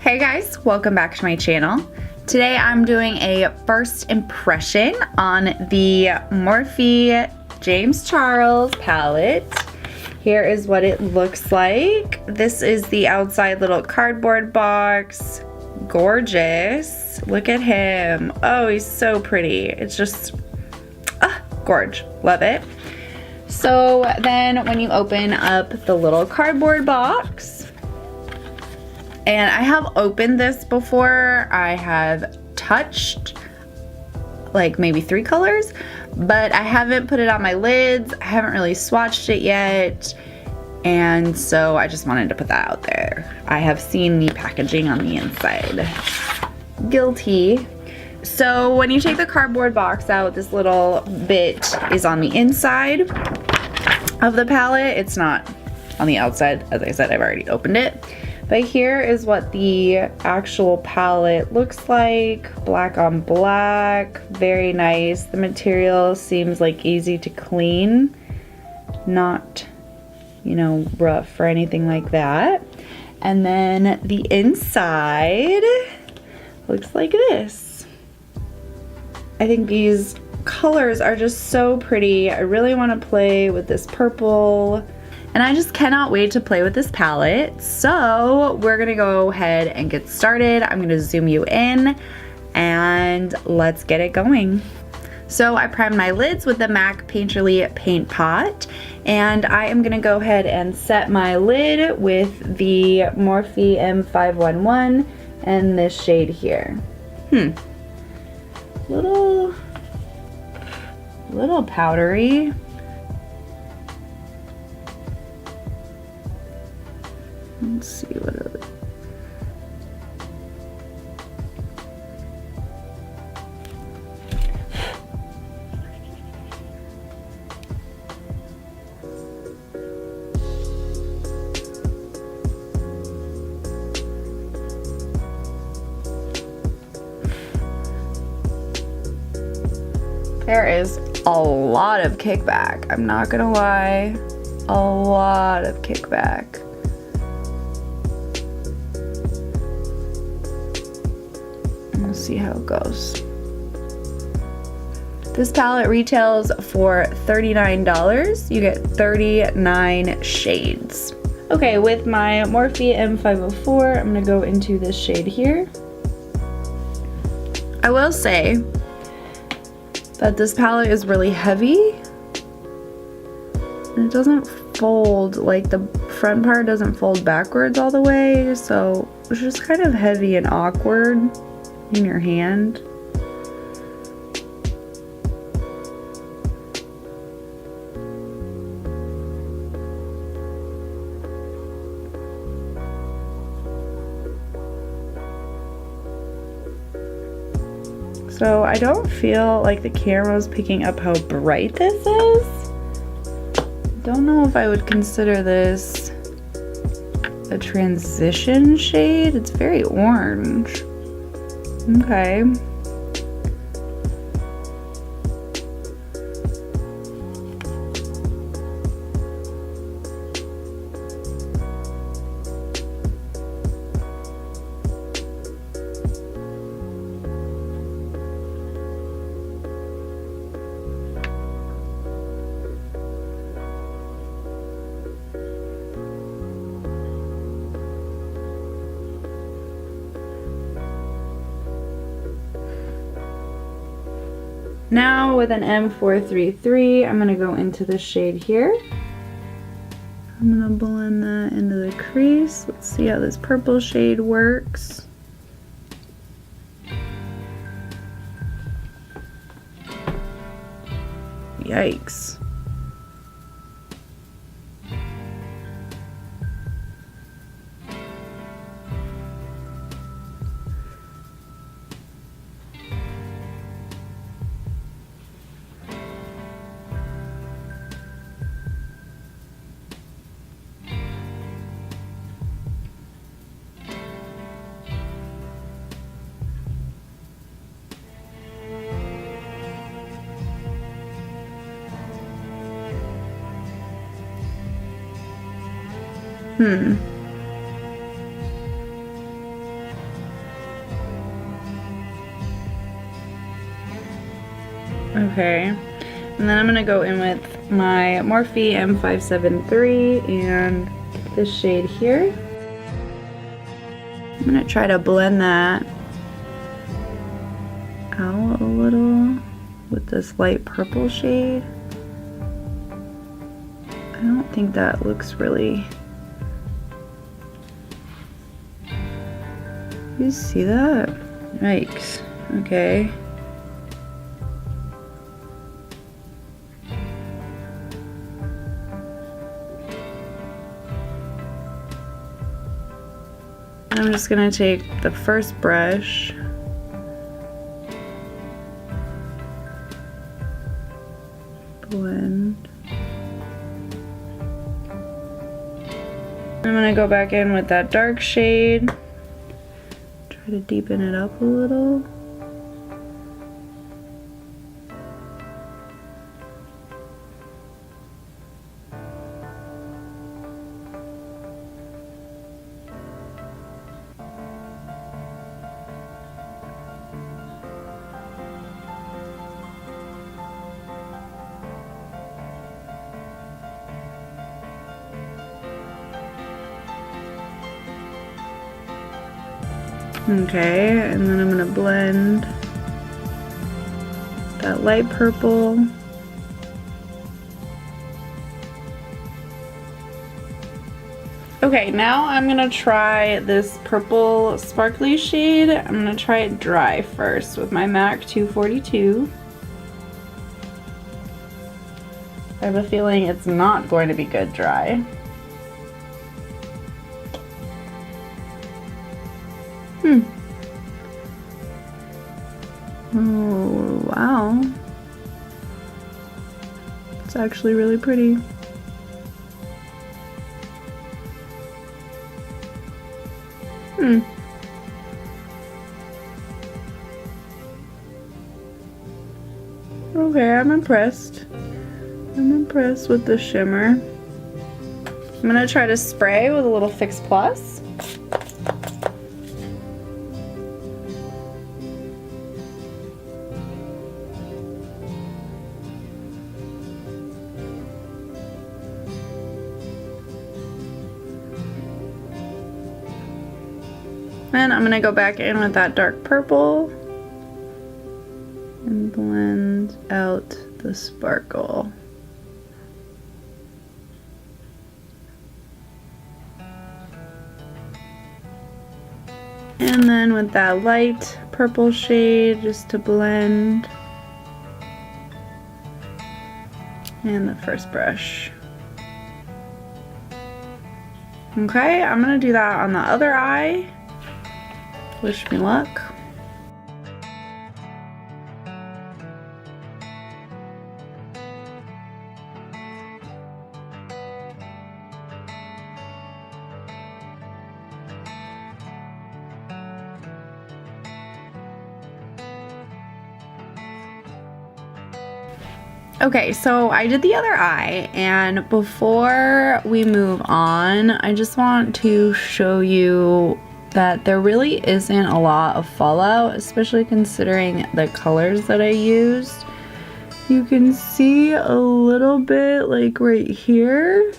Hey guys, welcome back to my channel. Today I'm doing a first impression on the Morphe James Charles palette. Here is what it looks like. This is the outside little cardboard box. Gorgeous. Look at him. Oh, he's so pretty. It's just, gorge. Love it. So then when you open up the little cardboard box, and I have opened this before, I have touched like maybe 3 colors, but I haven't put it on my lids. I haven't really swatched it yet, and so I just wanted to put that out there. I have seen the packaging on the inside. Guilty. So when you take the cardboard box out, this little bit is on the inside of the palette. It's not on the outside. As I said, I've already opened it. But here is what the actual palette looks like. Black on black, very nice. The material seems like easy to clean, not, you know, rough or anything like that. And then the inside looks like this. I think these colors are just so pretty. I really want to play with this purple, and I just cannot wait to play with this palette. So we're gonna go ahead and get started. I'm gonna zoom you in and let's get it going. So I primed my lids with the MAC Painterly Paint Pot, and I am gonna go ahead and set my lid with the Morphe M511 and this shade here. Little powdery. Let's see what it is. There is a lot of kickback. I'm not gonna lie, a lot of kickback. We'll see how it goes. This palette retails for $39. You get 39 shades. Okay, with my Morphe M504, I'm gonna go into this shade here. I will say that this palette is really heavy. And it doesn't fold, like the front part doesn't fold backwards all the way, so it's just kind of heavy and awkward in your hand. So I don't feel like the camera's picking up how bright this is. Don't know if I would consider this a transition shade. It's very orange. Okay. Now with an M433, I'm gonna go into the shade here. I'm gonna blend that into the crease. Let's see how this purple shade works. Yikes. Okay, and then I'm gonna go in with my Morphe M573 and this shade here. I'm gonna try to blend that out a little with this light purple shade. I don't think that looks really... You see that? Yikes. Okay. I'm just gonna take the first brush, blend. I'm gonna go back in with that dark shade, try to deepen it up a little. Okay, and then I'm gonna blend that light purple. Okay, now I'm gonna try this purple sparkly shade. I'm gonna try it dry first with my MAC 242. I have a feeling it's not going to be good dry. Oh, wow. It's actually really pretty. Okay, I'm impressed. I'm impressed with the shimmer. I'm gonna try to spray with a little Fix Plus. And I'm gonna go back in with that dark purple and blend out the sparkle. And then with that light purple shade, just to blend. And the first brush. Okay, I'm gonna do that on the other eye. Wish me luck. Okay, so I did the other eye, and before we move on, I just want to show you that there really isn't a lot of fallout, especially considering the colors that I used. You can see a little bit like right here,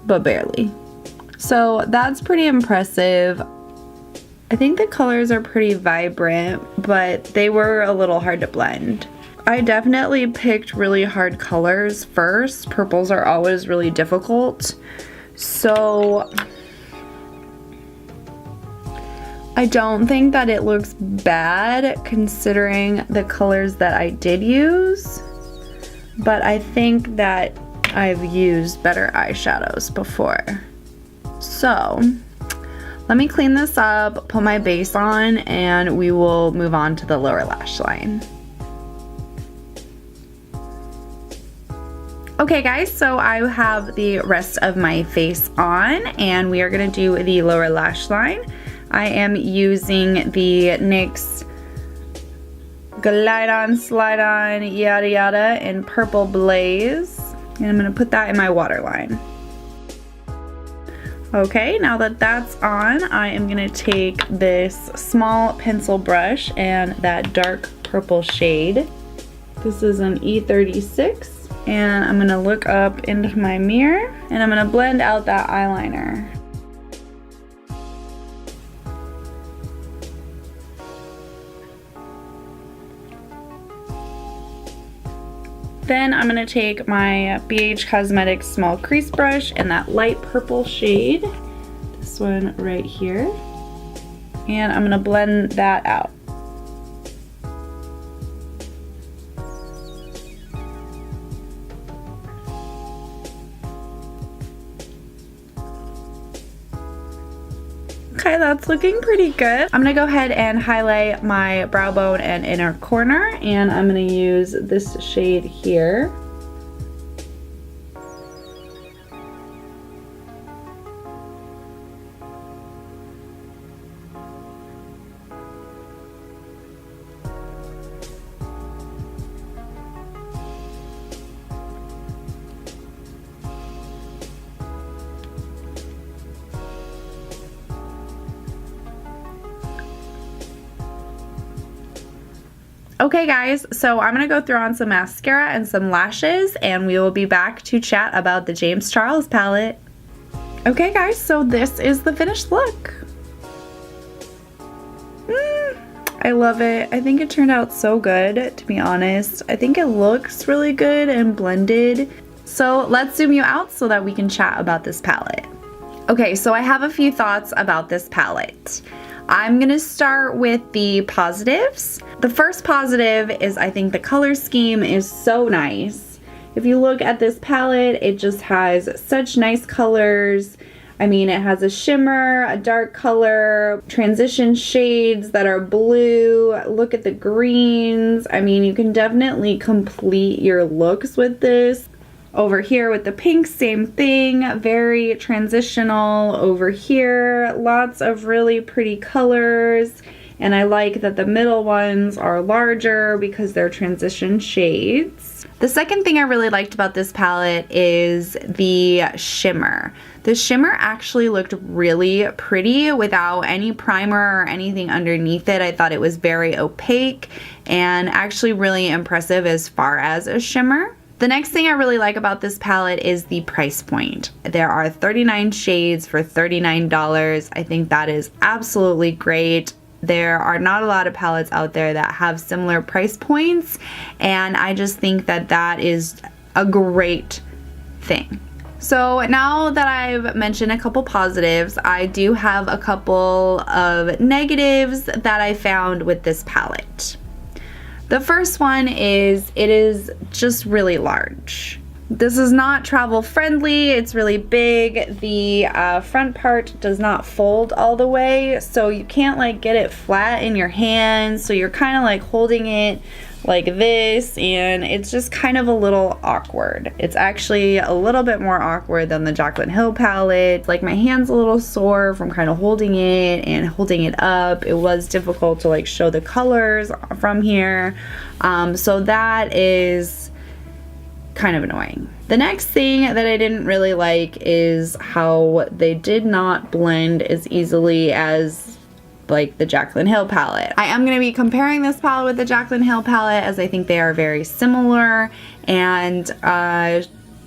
but barely. So that's pretty impressive. I think the colors are pretty vibrant, but they were a little hard to blend. I definitely picked really hard colors first. Purples are always really difficult. So I don't think that it looks bad considering the colors that I did use, but I think that I've used better eyeshadows before. So let me clean this up, put my base on, and we will move on to the lower lash line. Okay guys, so I have the rest of my face on, and we are gonna do the lower lash line. I am using the NYX Glide On, Slide On, Yada Yada in Purple Blaze. And I'm gonna put that in my waterline. Okay, now that that's on, I am gonna take this small pencil brush and that dark purple shade. This is an E36. And I'm gonna look up into my mirror and I'm gonna blend out that eyeliner. Then I'm gonna take my BH Cosmetics small crease brush and that light purple shade, this one right here, and I'm gonna blend that out. Okay, that's looking pretty good. I'm gonna go ahead and highlight my brow bone and inner corner, and I'm gonna use this shade here. Okay guys, so I'm gonna go throw on some mascara and some lashes, and we will be back to chat about the James Charles palette. Okay guys, so this is the finished look. I love it. I think it turned out so good, to be honest. I think it looks really good and blended. So let's zoom you out so that we can chat about this palette. Okay, so I have a few thoughts about this palette. I'm gonna start with the positives. The first positive is I think the color scheme is so nice. If you look at this palette, it just has such nice colors. I mean, it has a shimmer, a dark color, transition shades that are blue. Look at the greens. I mean, you can definitely complete your looks with this. Over here with the pink, same thing, very transitional. Over here, lots of really pretty colors, and I like that the middle ones are larger because they're transition shades. The second thing I really liked about this palette is the shimmer. The shimmer actually looked really pretty without any primer or anything underneath it. I thought it was very opaque and actually really impressive as far as a shimmer. The next thing I really like about this palette is the price point. There are 39 shades for $39. I think that is absolutely great. There are not a lot of palettes out there that have similar price points, and I just think that that is a great thing. So now that I've mentioned a couple positives, I do have a couple of negatives that I found with this palette. The first one is it is just really large. This is not travel friendly. It's really big. The front part does not fold all the way, so you can't like get it flat in your hands, so you're kind of like holding it like this, and it's just kind of a little awkward. It's actually a little bit more awkward than the Jaclyn Hill palette. Like my hand's a little sore from kind of holding it and holding it up. It was difficult to like show the colors from here. So that is kind of annoying. The next thing that I didn't really like is how they did not blend as easily as like the Jaclyn Hill palette. I am going to be comparing this palette with the Jaclyn Hill palette as I think they are very similar, and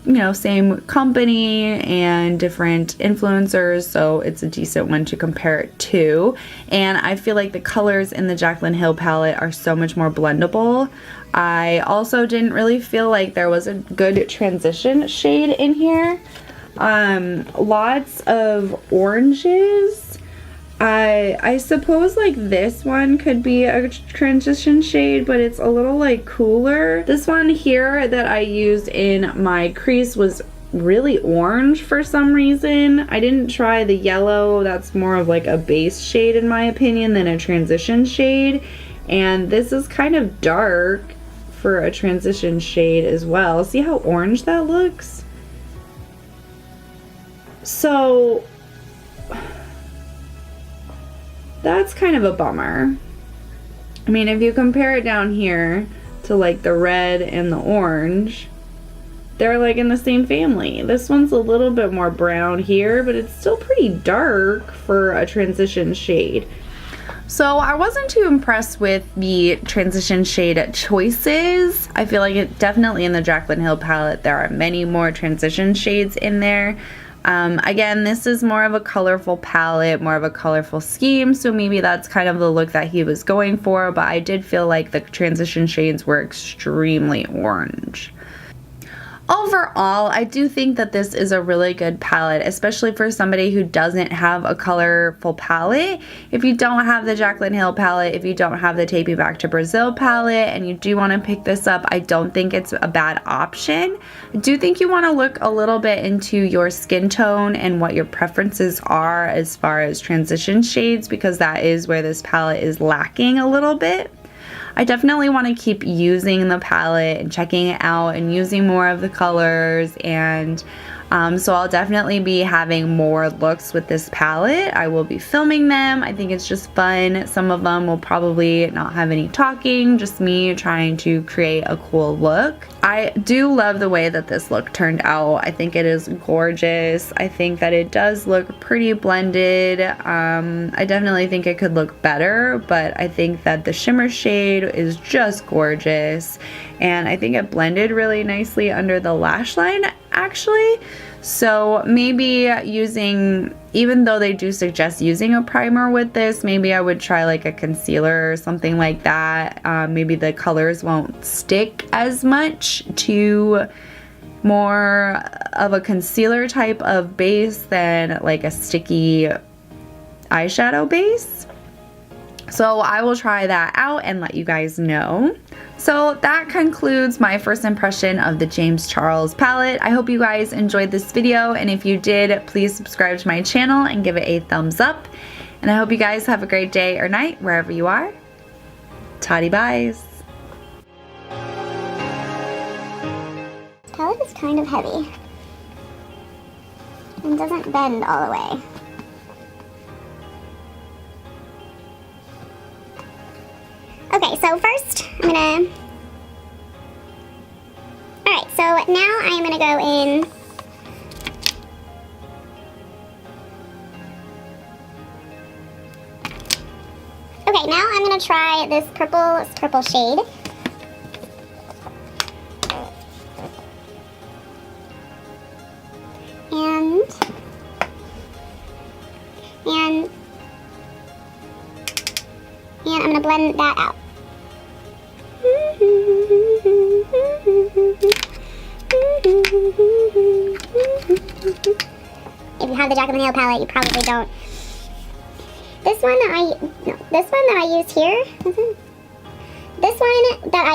you know, same company and different influencers, so it's a decent one to compare it to. And I feel like the colors in the Jaclyn Hill palette are so much more blendable. I also didn't really feel like there was a good transition shade in here. Lots of oranges I suppose like this one could be a transition shade, but it's a little like cooler. This one here that I used in my crease was really orange for some reason. I didn't try the yellow. That's more of like a base shade in my opinion than a transition shade. And this is kind of dark for a transition shade as well. See how orange that looks? So that's kind of a bummer. I mean, if you compare it down here to like the red and the orange, they're like in the same family. This one's a little bit more brown here, but it's still pretty dark for a transition shade. So I wasn't too impressed with the transition shade choices. I feel like it definitely in the Jaclyn Hill palette, there are many more transition shades in there. Again, this is more of a colorful palette, more of a colorful scheme, so maybe that's kind of the look that he was going for, but I did feel like the transition shades were extremely orange. Overall, I do think that this is a really good palette, especially for somebody who doesn't have a colorful palette. If you don't have the Jaclyn Hill palette, if you don't have the Take Me Back to Brazil palette, and you do want to pick this up, I don't think it's a bad option. I do think you want to look a little bit into your skin tone and what your preferences are as far as transition shades, because that is where this palette is lacking a little bit. I definitely want to keep using the palette and checking it out and using more of the colors, and so I'll definitely be having more looks with this palette. I will be filming them. I think it's just fun. Some of them will probably not have any talking, just me trying to create a cool look. I do love the way that this look turned out. I think it is gorgeous. I think that it does look pretty blended. I definitely think it could look better, but I think that the shimmer shade is just gorgeous, and I think it blended really nicely under the lash line actually. So maybe using, even though they do suggest using a primer with this, maybe I would try like a concealer or something like that. Maybe the colors won't stick as much to more of a concealer type of base than like a sticky eyeshadow base. So I will try that out and let you guys know. So that concludes my first impression of the James Charles palette. I hope you guys enjoyed this video, and if you did, please subscribe to my channel and give it a thumbs up. And I hope you guys have a great day or night wherever you are. Toddy buys. This palette is kind of heavy and doesn't bend all the way. Okay, so first I'm gonna, alright, so now I'm gonna go in okay, now I'm gonna try this purple shade. And I'm gonna blend that out. If you have the Jaclyn Hill palette, you probably don't. This one that I used here, is it? This one that